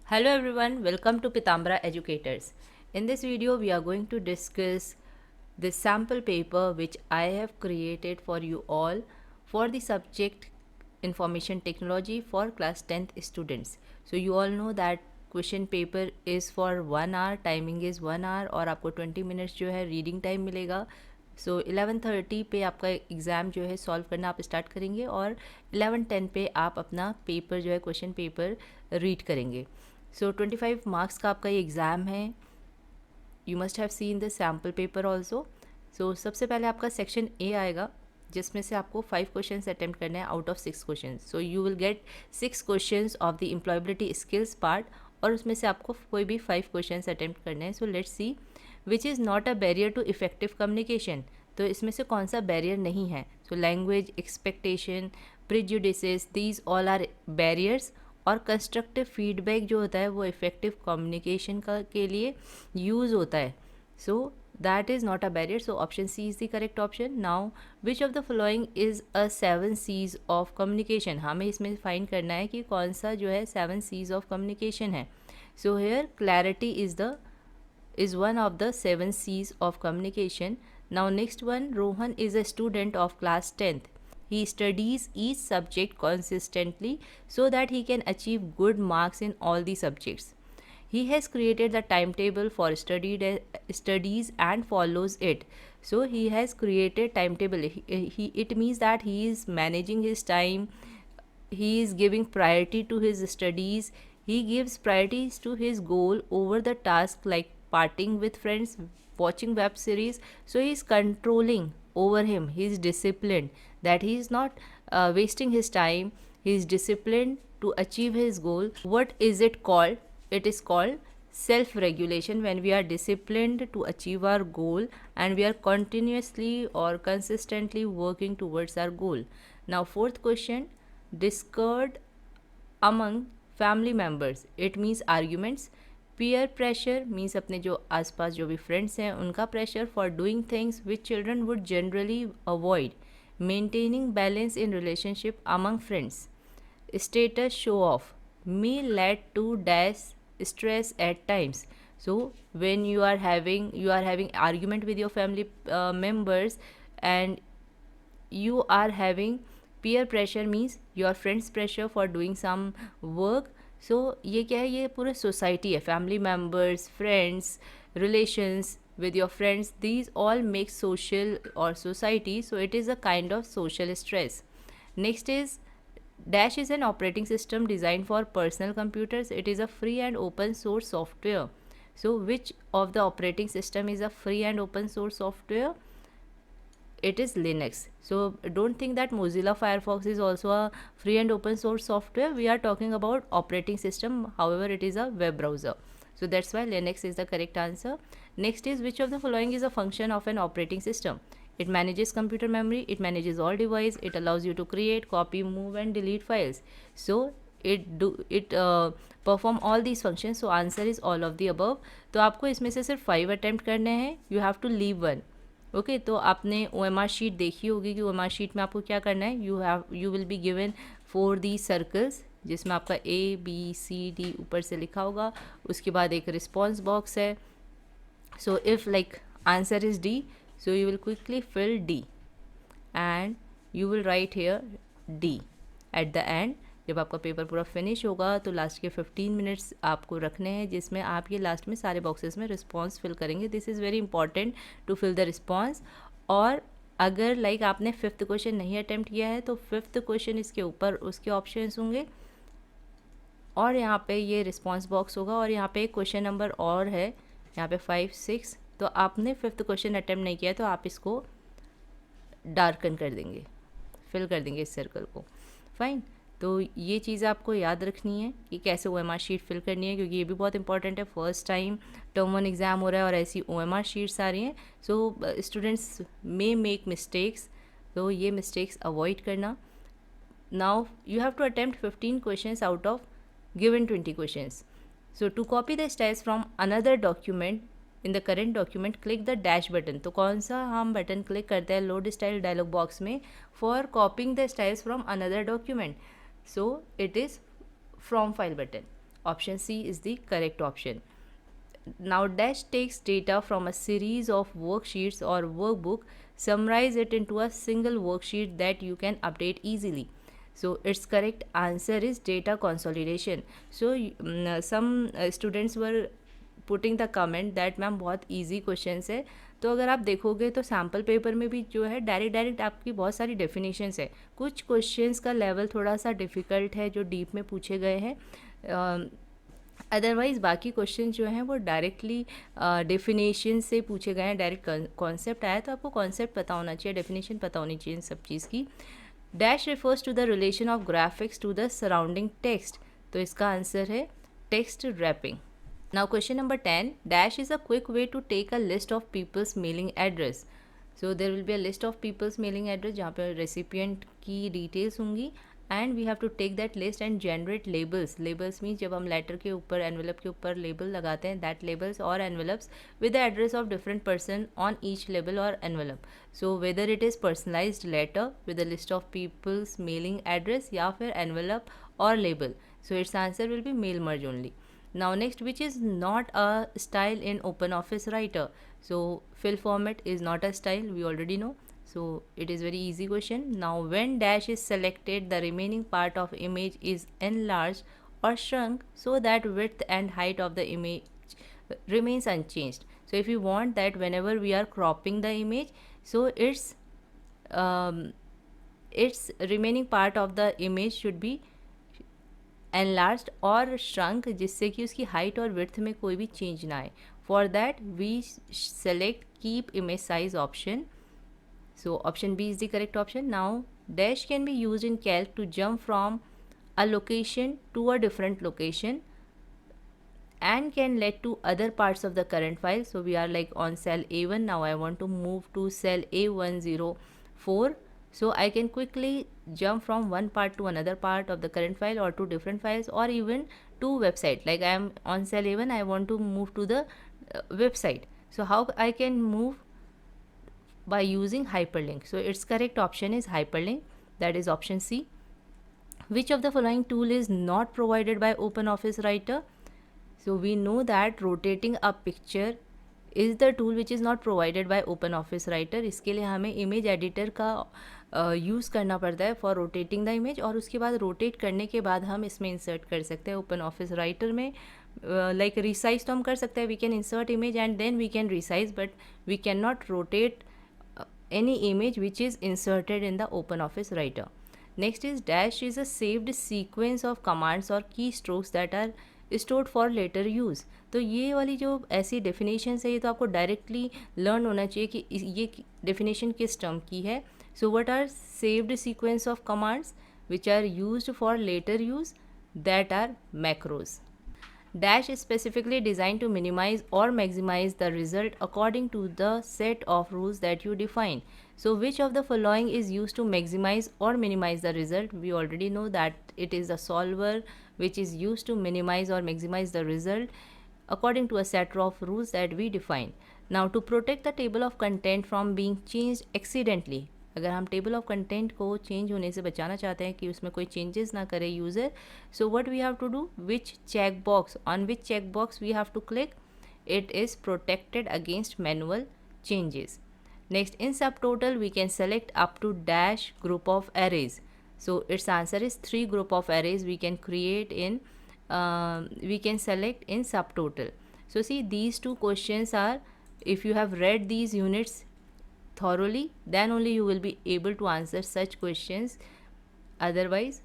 Hello everyone, welcome to Pitambara Educators. In this video, we are going to discuss the sample paper which I have created for you all for the subject Information Technology for class 10th students. So you all know that question paper is for 1 hour, timing is 1 hour और आपको 20 minutes जो है reading time मिलेगा. सो 11:30 पे आपका exam जो है solve करना आप स्टार्ट करेंगे और 11:10 पे आप अपना पेपर जो है क्वेश्चन पेपर रीड करेंगे. सो 25 मार्क्स का आपका ये एग्ज़ाम है. You must have seen the sample paper also. So सबसे पहले आपका सेक्शन ए आएगा जिसमें से आपको 5 क्वेश्चन अटैम्प्ट करने हैं out of 6 question. So you will get 6 question of the employability skills part और उसमें से आपको कोई भी 5 क्वेश्चन अटैम्प्ट करने हैं. So let's see which is not a barrier to effective communication. तो इसमें से कौन सा बैरियर नहीं है. So language, expectation, prejudices, these all are barriers. और कंस्ट्रक्टिव फीडबैक जो होता है वो इफेक्टिव कम्युनिकेशन का के लिए यूज़ होता है. So that is not a barrier. So option C is the correct option. Now which of the following is a 7 C's of communication. हमें इसमें फाइंड करना है कि कौन सा जो है 7 C's ऑफ कम्युनिकेशन है. So here clarity is one of the 7 C's of communication. Now next one, Rohan is a student of class 10th. He studies each subject consistently so that he can achieve good marks in all the subjects. He has created the timetable for studies and follows it. So he has created timetable. It means that he is managing his time. He is giving priority to his studies. He gives priorities to his goal over the task like partying with friends, watching web series. So he is controlling over him. He is disciplined, that he is not wasting his time. He is disciplined to achieve his goal. What is it called? It is called self regulation. When we are disciplined to achieve our goal and we are continuously or consistently working towards our goal. Now fourth question, discord among family members. It means arguments. Peer pressure means अपने जो आसपास जो भी friends हैं उनका pressure for doing things which children would generally avoid. Maintaining balance in relationship among friends. Status show off may lead to dash stress at times. So when you are having argument with your family members and you are having peer pressure means your friends pressure for doing some work. So ये क्या है, ये पूरे society है, family members, friends, relations with your friends, these all make social or society. So it is a kind of social stress. Next is Dash is an operating system designed for personal computers. It is a free and open source software. So which of the operating system is a free and open source software? It is Linux. So don't think that Mozilla Firefox is also a free and open source software. We are talking about operating system. However, it is a web browser. So that's why Linux is the correct answer. Next is which of the following is a function of an operating system? It manages computer memory, it manages all device, it allows you to create, copy, move and delete files. So it perform all these functions. So answer is all of the above. तो आपको इसमें से सिर्फ 5 attempt करने हैं. You have to leave one. Okay तो आपने OMR sheet देखी होगी कि OMR शीट में आपको क्या करना है. You will be given 4 the circles जिसमें आपका ABCD ऊपर से लिखा होगा. उसके बाद एक रिस्पॉन्स बॉक्स है. So if like answer is D, so you will quickly fill D and you will write here D at the end. जब आपका पेपर पूरा फिनिश होगा तो लास्ट के 15 मिनट्स आपको रखने हैं जिसमें आप ये लास्ट में सारे बॉक्सेस में रिस्पॉन्स फिल करेंगे. This is very important to fill the response. और अगर लाइक आपने 5th क्वेश्चन नहीं अटैम्प्ट किया है तो 5th क्वेश्चन इसके ऊपर उसके ऑप्शंस होंगे और यहाँ पे ये रिस्पॉन्स बॉक्स होगा और यहाँ पे एक क्वेश्चन नंबर और है यहाँ पे 5, 6. तो आपने 5th क्वेश्चन अटैम्प्ट नहीं किया तो आप इसको डार्कन कर देंगे, फिल कर देंगे इस सर्कल को. फाइन. तो ये चीज़ आपको याद रखनी है कि कैसे OMR शीट फिल करनी है क्योंकि ये भी बहुत इंपॉर्टेंट है. फर्स्ट टाइम टर्म 1 एग्ज़ाम हो रहा है और ऐसी OMR शीट्स आ रही हैं. So students may make mistakes, तो ये मिस्टेक्स अवॉइड करना. Now you have to attempt 15 questions out of given 20 questions. So to copy the styles from another document in the current document click the dash button. तो कौन सा हम button click करते हैं load style dialog box में for copying the styles from another document. So it is from file button. Option C is the correct option. Now dash takes data from a series of worksheets or workbook, summarize it into a single worksheet that you can update easily. So its correct answer is data consolidation. So some students were putting the comment that ma'am बहुत easy question है. तो अगर आप देखोगे तो sample paper में भी जो है डायरेक्ट आपकी बहुत सारी डेफिनेशंस है. कुछ क्वेश्चंस का लेवल थोड़ा सा डिफ़िकल्ट है जो डीप में पूछे गए हैं. अदरवाइज़ बाकी क्वेश्चन जो हैं वो डायरेक्टली डेफिनेशन से पूछे गए हैं. डायरेक्ट कॉन्सेप्ट आया तो आपको कॉन्सेप्ट पता होना चाहिए, डेफिनेशन पता होनी चाहिए इन सब चीज़ की. Dash refers to the relation of graphics to the surrounding text. तो इसका आंसर है text wrapping. Now question number 10, dash is a quick way to take a list of people's mailing address. So there will be a list of people's mailing address जहाँ पर recipient की details होंगी and we have to take that list and generate labels. Labels means जब हम letter के ऊपर envelope के ऊपर label लगाते हैं, that labels or envelopes with the address of different person on each label or envelope. So whether it is personalized letter with a list of people's mailing address या फिर envelope or label. So its answer will be mail merge only. Now next, which is not a style in OpenOffice Writer. So fill format is not a style, we already know. So it is very easy question. Now when dash is selected, the remaining part of image is enlarged or shrunk so that width and height of the image remains unchanged. So if you want that whenever we are cropping the image, so its remaining part of the image should be enlarged और shrunk जिससे कि उसकी height और width में कोई भी change ना आए. For that we select keep image size option. So option B is the correct option. Now dash can be use in Calc to jump from a location to a different location and can lead to other parts of the current file. So we are like on cell A1. Now I want to move to cell A104. So I can quickly jump from one part to another part of the current file or to different files or even to website. Like I am on cell A1, I want to move to the website. So how I can move? By using hyperlink. So its correct option is hyperlink. That is option C. Which of the following tool is not provided by OpenOffice Writer? So we know that rotating a picture is the tool which is not provided by OpenOffice Writer. इसके लिए हमें image editor का use करना पड़ता है for rotating the image, और उसके बाद रोटेट करने के बाद हम इसमें इंसर्ट कर सकते हैं OpenOffice Writer में. लाइक रिसाइज तो हम कर सकते हैं, we can insert image and then we can resize, but we cannot rotate any image which is inserted in the OpenOffice Writer. Next is dash is a saved sequence of commands or keystrokes that are stored for later use. तो ये वाली जो ऐसी definition है ये तो आपको directly learn होना चाहिए कि ये डेफिनेशन किस टर्म की है. So what are saved sequence of commands which are used for later use? That are macros. Dash is specifically designed to minimize or maximize the result according to the set of rules that you define. So which of the following is used to maximize or minimize the result? We already know that it is the solver which is used to minimize or maximize the result according to a set of rules that we define. Now to protect the table of content from being changed accidentally, अगर हम table of content को change होने से बचाना चाहते हैं कि उसमें कोई चेंजेस ना करे user, so what we have to do? Which check box, on which check box we have to click? It is protected against manual changes. Next, in subtotal we can select up to dash group of arrays. So its answer is 3 group of arrays we can create in we can select in subtotal. So see, these two questions are, if you have read these units thoroughly, then only you will be able to answer such questions. Otherwise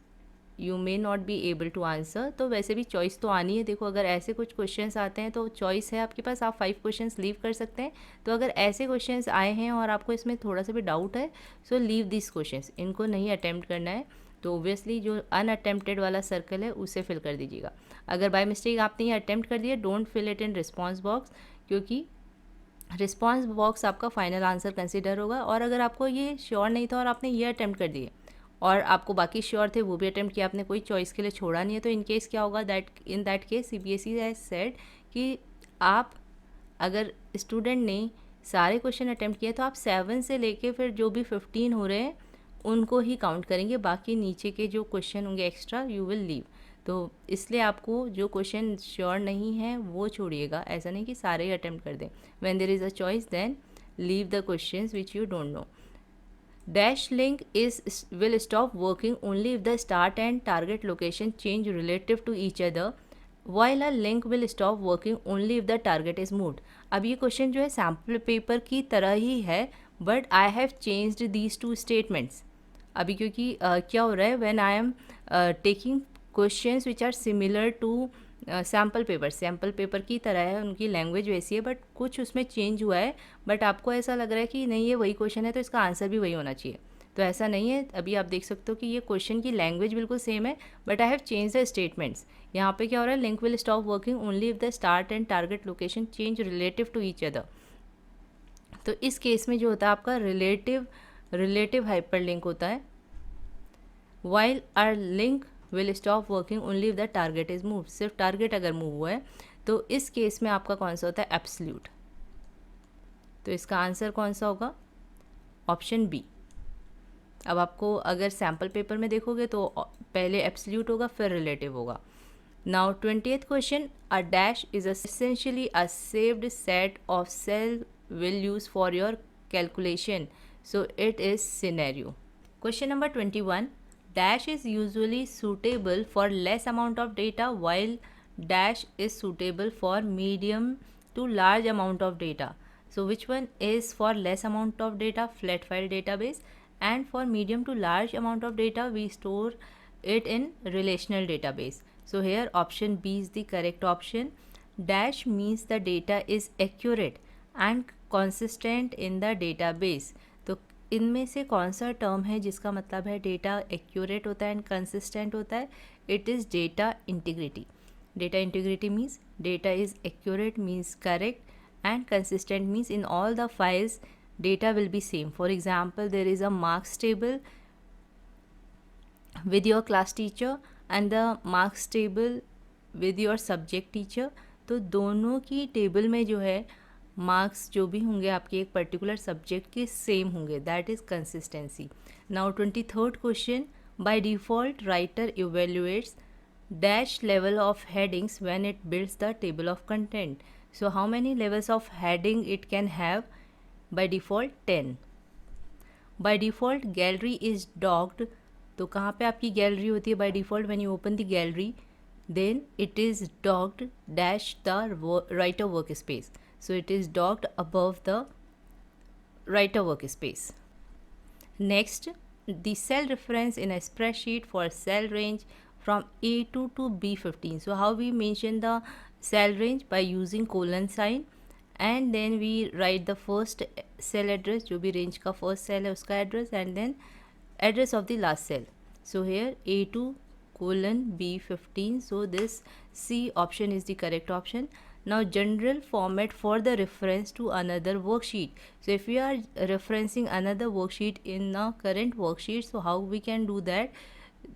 you may not be able to answer. तो वैसे भी choice तो आनी है. देखो अगर ऐसे कुछ क्वेश्चंस आते हैं तो चॉइस है आपके पास, आप 5 क्वेश्चंस लीव कर सकते हैं. तो अगर ऐसे क्वेश्चंस आए हैं और आपको इसमें थोड़ा सा भी डाउट है, सो लीव दिस क्वेश्चंस, इनको नहीं अटैम्प्ट करना है. तो ओबियसली जो अनअटेम्प्टेड वाला सर्कल है उसे फिल कर दीजिएगा. अगर बाय मिस्टेक आपने ये अटैम्प्ट कर दिया, don't fill it in response box, क्योंकि रिस्पॉन्स बॉक्स आपका फाइनल आंसर कंसिडर होगा. और अगर आपको ये श्योर नहीं था और आपने ये अटैम्प्ट कर दिए और आपको बाकी श्योर थे वो भी अटैम्प्ट किया, आपने कोई चॉइस के लिए छोड़ा नहीं है, तो इन केस क्या होगा? That in that case CBSE has said कि आप, अगर स्टूडेंट ने सारे क्वेश्चन अटैम्प्ट किए तो आप 7 से लेके फिर जो भी 15 हो रहे हैं उनको ही काउंट करेंगे, बाकी नीचे के जो क्वेश्चन होंगे एक्स्ट्रा यू विल लीव. तो इसलिए आपको जो क्वेश्चन श्योर नहीं है वो छोड़िएगा, ऐसा नहीं कि सारे ही अटेम्प्ट कर दें. When there is a choice then leave the questions which you don't know. Dash link will stop working only if the start and target location change relative to each other, while a link will stop working only if the target is moved. अब ये question जो है sample paper की तरह ही है, but I have changed these two statements. अभी क्योंकि क्या हो रहा है, when I am taking questions which are similar to sample paper की तरह है, उनकी लैंग्वेज वैसी है, बट कुछ उसमें चेंज हुआ है, बट आपको ऐसा लग रहा है कि नहीं ये वही क्वेश्चन है तो इसका आंसर भी वही होना चाहिए. तो ऐसा नहीं है. अभी आप देख सकते हो कि ये क्वेश्चन की लैंग्वेज बिल्कुल सेम है, but I have change the statements. यहाँ पे क्या हो रहा है, link will stop working only if the start and target location change relative to each other. तो इस केस में जो होता है आपका रिलेटिव हाइपरलिंक होता है. While our link will stop working only if the target is move. सिर्फ टारगेट अगर मूव हुआ है तो इस केस में आपका कौन सा होता है, एब्सोल्यूट. तो इसका आंसर कौन सा होगा, ऑप्शन बी. अब आपको अगर सैम्पल पेपर में देखोगे तो पहले एब्सोल्यूट होगा फिर रिलेटिव होगा. Now 20th question, a dash is essentially a saved set of cell values for your calculation, so it is scenario. Question number 21, dash is usually suitable for less amount of data while dash is suitable for medium to large amount of data. So which one is for less amount of data, flat file database, and for medium to large amount of data we store it in relational database. So here option B is the correct option. Dash means the data is accurate and consistent in the database. तो इनमें से कौन सा term है जिसका मतलब है data accurate होता है एंड कंसिस्टेंट होता है, it is data integrity. Data integrity means data is accurate means correct and consistent means in all the files data will be same. For example, there is a marks table with your class teacher and the marks table with your subject teacher. तो दोनों की table में जो है marks जो भी होंगे आपके एक पर्टिकुलर सब्जेक्ट के सेम होंगे, that is consistency. Now 23rd question, by default writer evaluates dash level of headings when it builds the table of content. So how many levels of heading it can have? By default 10. By default gallery is docked. तो कहाँ पे आपकी gallery होती है by default? When you open the gallery then it is docked dash the writer workspace. So it is docked above the writer workspace. Next, the cell reference in a spreadsheet for cell range from A2 to B15. So how we mention the cell range? By using colon sign, and then we write the first cell address, जो भी range का first cell है उसका address, and then address of the last cell. So here A2 colon B15. So this C option is the correct option. Now general format for the reference to another worksheet. So if we are referencing another worksheet in the current worksheet, so how we can do that?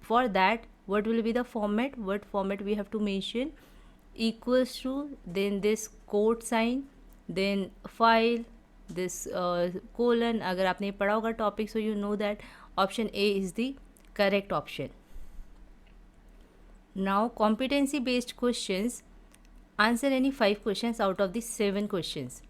For that, what will be the format? What format we have to mention? Equals to, then this quote sign, then file, this colon. अगर आपने पढ़ा होगा topic, so you know that option A is the correct option. Now competency based questions. Answer any 5 questions out of the 7 questions.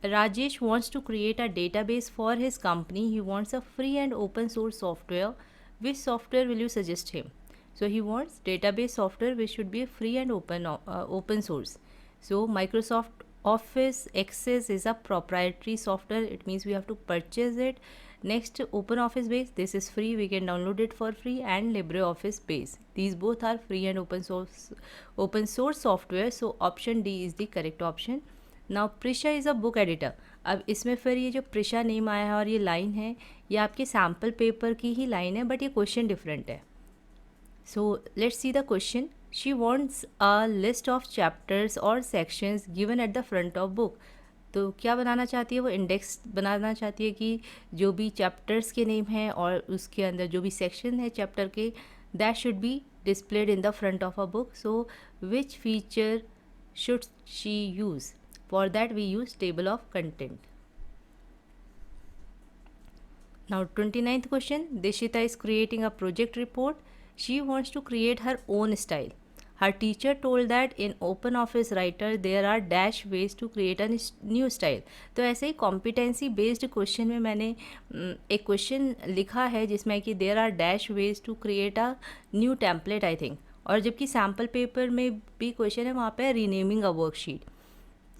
Rajesh wants to create a database for his company. He wants a free and open source software. Which software will you suggest him? So he wants database software which should be free and open source. So Microsoft Office Access is a proprietary software. It means we have to purchase it. Next, OpenOffice Base, this is free, we can download it for free, and LibreOffice Base, these both are free and open source software. So option D is the correct option. Now Prisha is a book editor. अब इसमें फिर ये जो Prisha name आया है और ये line है, ये आपके सैम्पल पेपर की ही लाइन है, बट ये क्वेश्चन डिफरेंट है. So let's see the question. She wants a list of chapters or sections given at the front of book. तो क्या बनाना चाहती है वो? इंडेक्स बनाना चाहती है कि जो भी चैप्टर्स के नेम हैं और उसके अंदर जो भी सेक्शन है चैप्टर के, that should be displayed in the front of a book. So which feature should she use? For that we use table of content. Now 29th question, Deshita is creating a project report. She wants to create her own style. Her teacher told that in OpenOffice Writer there are dash ways to create a new style. तो ऐसे ही competency based question में मैंने एक question लिखा है जिसमें कि there are dash ways to create a new template I think, और जबकि सैम्पल पेपर में भी क्वेश्चन है वहाँ पे रीनेमिंग अ वर्कशीट.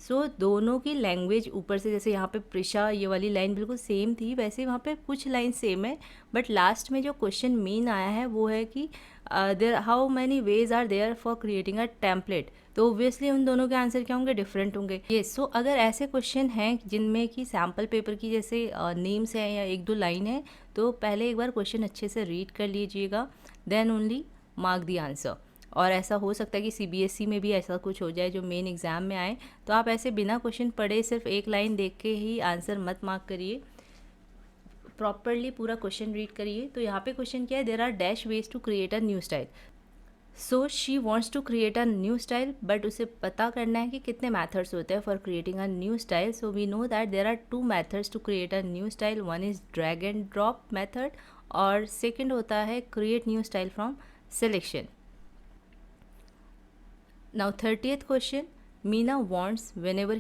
सो दोनों की लैंग्वेज ऊपर से, जैसे यहाँ पे प्रिशा ये वाली लाइन बिल्कुल सेम थी, वैसे वहाँ पे कुछ लाइन सेम है, बट लास्ट में जो क्वेश्चन मेन आया है वो है कि there how many ways are there for creating a template. तो ऑब्वियसली उन दोनों के आंसर क्या होंगे, डिफरेंट होंगे. ये सो अगर ऐसे क्वेश्चन हैं जिनमें कि सैम्पल पेपर की जैसे नेम्स हैं या एक दो लाइन है, तो पहले एक बार क्वेश्चन अच्छे से रीड कर लीजिएगा, then only mark the answer. और ऐसा हो सकता है कि सीबीएसई में भी ऐसा कुछ हो जाए जो मेन एग्ज़ाम में आए, तो आप ऐसे बिना क्वेश्चन पढ़े सिर्फ एक लाइन देख के ही आंसर मत मार्क करिए, प्रॉपरली पूरा क्वेश्चन रीड करिए. तो यहाँ पे क्वेश्चन क्या है, there are dash ways to create a new style. So she wants to create a new style, but उसे पता करना है कि कितने मैथड्स होते हैं for creating a new style. So we know that there are two methods to create a new style. One is drag and drop method और second होता है create new style from selection. Now 30th question, Meena wants whenever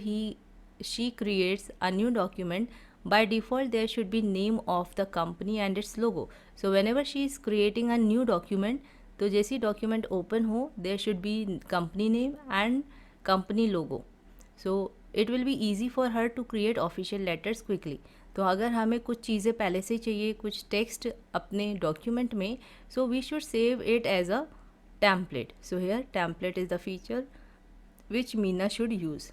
she creates a new document, by default there should be name of the company and its logo. So whenever she is creating a new document, तो जैसी document open हो, there should be company name and company logo. So it will be easy for her to create official letters quickly. तो अगर हमें कुछ चीज़ें पहले से चाहिए, कुछ टेक्स्ट अपने डॉक्यूमेंट में, so we should save it as a template. So here template is the feature which Meena should use.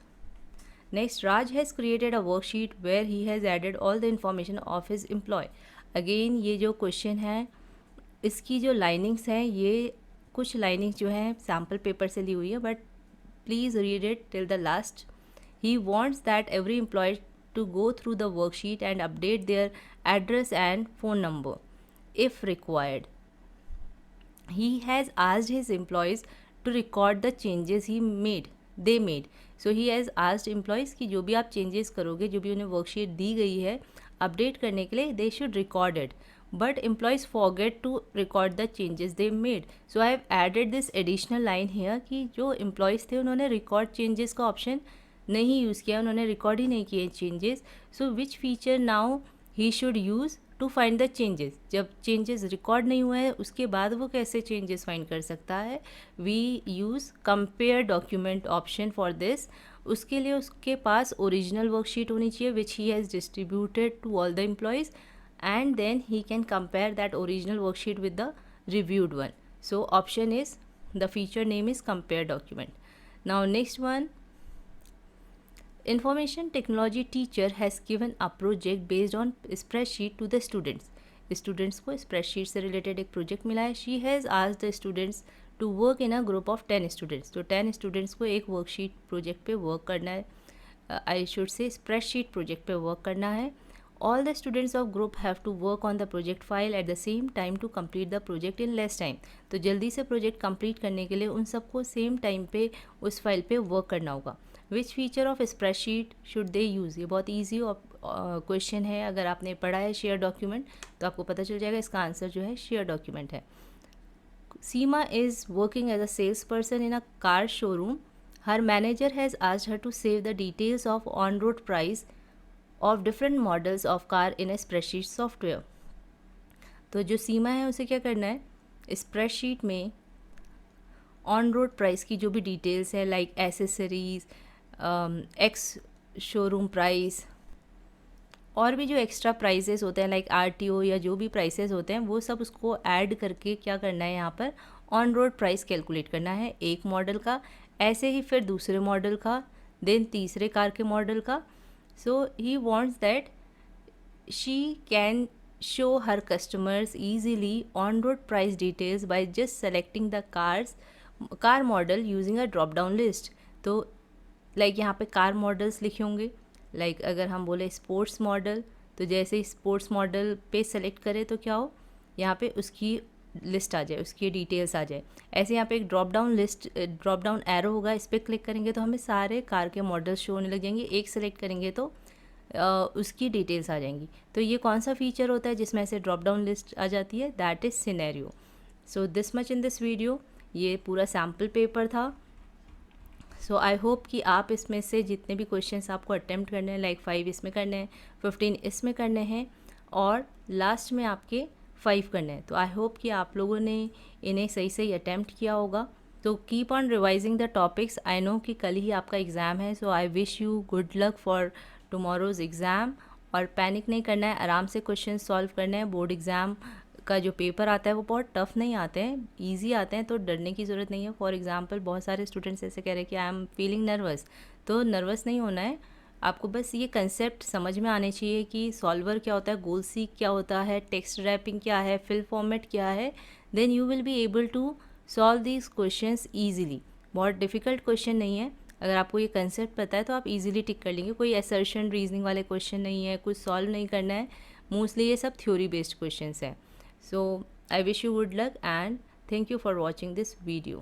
Next, Raj has created a worksheet where he has added all the information of his employee. Again ये जो question है इसकी जो linings हैं, ये कुछ linings जो हैं सैम्पल पेपर से ली हुई है, but please read it till the last. He wants that every employee to go through the worksheet and update their address and phone number if required. He has asked his employees to record the changes they made. So he has asked employees कि जो भी आप changes करोगे, जो भी उन्हें worksheet दी गई है अपडेट करने के लिए, they should record it. But employees forget to record the changes they made. So I have added this additional line here कि जो employees थे उन्होंने record changes का option नहीं यूज़ किया, उन्होंने record ही नहीं किए changes. So which feature now he should use to find the changes. जब चेंजेस रिकॉर्ड नहीं हुए हैं उसके बाद वो कैसे चेंजेस फाइंड कर सकता है, we use compare document option for this. उसके लिए उसके पास ओरिजिनल वर्कशीट होनी चाहिए which he has distributed to all the employees, and then he can compare that original worksheet with the reviewed one. So option is, the feature name is compare document. Now next one, Information technology teacher has given a project based on spreadsheet to the students. Students को spreadsheet से related एक project मिला है. She has asked the students to work in a group of 10 students. तो 10 students को एक worksheet project पे work करना है, I should say spreadsheet project पे work करना है. All the students of group have to work on the project file at the same time to complete the project in less time. तो जल्दी से project complete करने के लिए उन सबको same time पे उस फाइल पे work करना होगा. Which feature of spreadsheet should they use. ये बहुत ईजी क्वेश्चन है. अगर आपने पढ़ा है शेयर डॉक्यूमेंट तो आपको पता चल जाएगा इसका आंसर जो है शेयर डॉक्यूमेंट है. Seema is working as a sales person in a car showroom. Her manager has asked her to save the details of on road price of different models of car in a spreadsheet software. तो जो सीमा है उसे क्या करना है, spreadsheet में on road price की जो भी डिटेल्स है like accessories, ex showroom price और भी जो एक्स्ट्रा प्राइसेस होते हैं लाइक आरटीओ या जो भी प्राइसेस होते हैं वो सब उसको ऐड करके क्या करना है, यहाँ पर ऑन रोड प्राइस कैलकुलेट करना है एक मॉडल का, ऐसे ही फिर दूसरे मॉडल का, देन तीसरे कार के मॉडल का. So he wants that she can show her customers easily on road price details by just selecting the car model using a drop down list. तो लाइक यहाँ पे कार मॉडल्स लिखे होंगे, like अगर हम बोले स्पोर्ट्स मॉडल तो जैसे ही स्पोर्ट्स मॉडल पे सेलेक्ट करें तो क्या हो, यहाँ पे उसकी लिस्ट आ जाए, उसकी डिटेल्स आ जाए. ऐसे यहाँ पे एक ड्रॉप डाउन एरो होगा, इस पर क्लिक करेंगे तो हमें सारे कार के मॉडल्स शो होने लग जाएंगे. एक सेलेक्ट करेंगे तो उसकी डिटेल्स आ जाएंगी. तो ये कौन सा फीचर होता है जिसमें से ड्रॉप डाउन लिस्ट आ जाती है, that is scenario. So this much in this video, ये पूरा सैम्पल पेपर था। सो आई होप कि आप इसमें से जितने भी क्वेश्चंस आपको अटेम्प्ट करने हैं, लाइक 5 इसमें करने हैं, 15 इसमें करने हैं और लास्ट में आपके 5 करने हैं। तो आई होप कि आप लोगों ने इन्हें सही सही अटेम्प्ट किया होगा। तो keep on revising the topics. I know कि कल ही आपका एग्ज़ाम है, so I wish you good luck for tomorrow's exam. और पैनिक नहीं करना है, आराम से क्वेश्चन सॉल्व करना है। बोर्ड एग्ज़ाम का जो पेपर आता है वो बहुत टफ़ नहीं आते हैं, ईजी आते हैं, तो डरने की ज़रूरत नहीं है। फॉर एग्ज़ाम्पल बहुत सारे स्टूडेंट्स ऐसे कह रहे हैं कि आई एम फीलिंग नर्वस, तो नर्वस नहीं होना है आपको। बस ये कंसेप्ट समझ में आने चाहिए कि सॉल्वर क्या होता है, गोल सीक क्या होता है, टेक्स्ट रैपिंग क्या है, फिल फॉर्मेट क्या है। Then you will be able to solve these questions easily. बहुत डिफ़िकल्ट क्वेश्चन नहीं है, अगर आपको ये कंसेप्ट पता है तो आप इजीली टिक कर लेंगे। कोई असर्शन रीजनिंग वाले क्वेश्चन नहीं है, कुछ सॉल्व नहीं करना है, मोस्टली ये सब थ्योरी बेस्ड क्वेश्चंस हैं। So I wish you good luck and thank you for watching this video.